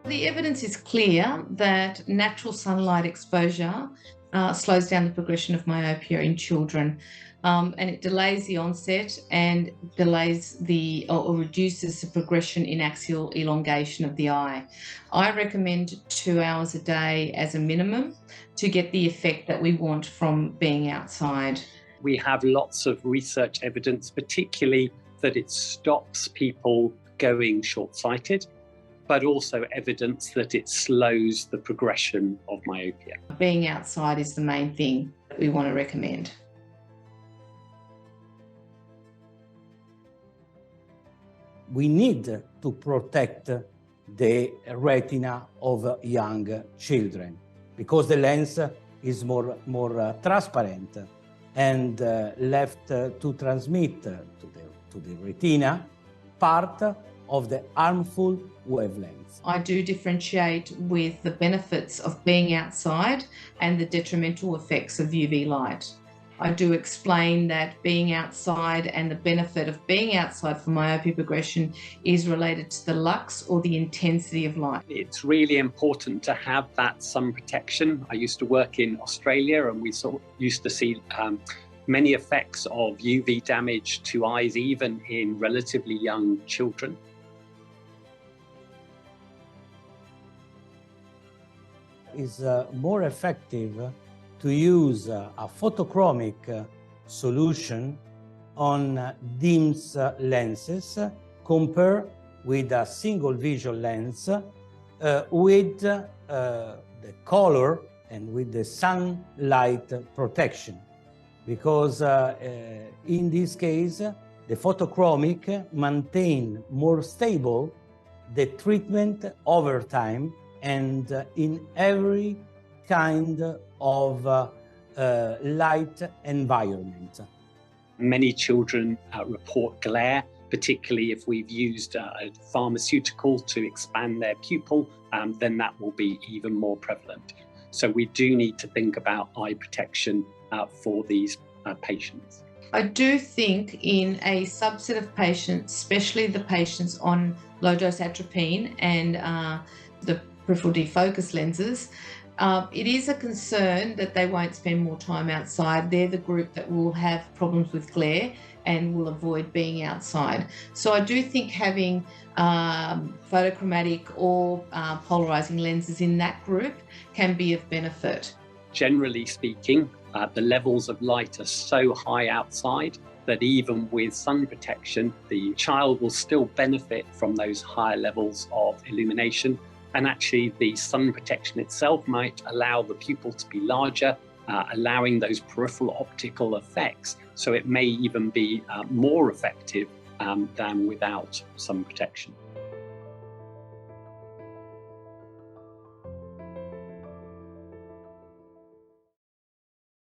The evidence is clear that natural sunlight exposure slows down the progression of myopia in children, and it delays the onset and delays or reduces the progression in axial elongation of the eye. I recommend 2 hours a day as a minimum to get the effect that we want from being outside. We have lots of research evidence, particularly that it stops people going short-sighted, but also evidence that it slows the progression of myopia. Being outside is the main thing that we want to recommend. We need to protect the retina of young children because the lens is more transparent and left to transmit to the retina part of the harmful wavelengths. I do differentiate with the benefits of being outside and the detrimental effects of UV light. I do explain that being outside and the benefit of being outside for myopia progression is related to the lux or the intensity of light. It's really important to have that sun protection. I used to work in Australia and we used to see many effects of UV damage to eyes, even in relatively young children. It's more effective to use a photochromic solution on DIMS lenses compared with a single visual lens with the color and with the sunlight protection. Because in this case, the photochromic maintain more stable the treatment over time and in every kind of light environment. Many children report glare, particularly if we've used a pharmaceutical to expand their pupil, then that will be even more prevalent. So we do need to think about eye protection for these patients. I do think in a subset of patients, especially the patients on low-dose atropine and the peripheral defocus lenses, it is a concern that they won't spend more time outside. They're the group that will have problems with glare and will avoid being outside. So I do think having photochromatic or polarizing lenses in that group can be of benefit. Generally speaking, the levels of light are so high outside that even with sun protection, the child will still benefit from those higher levels of illumination. And actually, the sun protection itself might allow the pupil to be larger, allowing those peripheral optical effects. So it may even be more effective than without sun protection.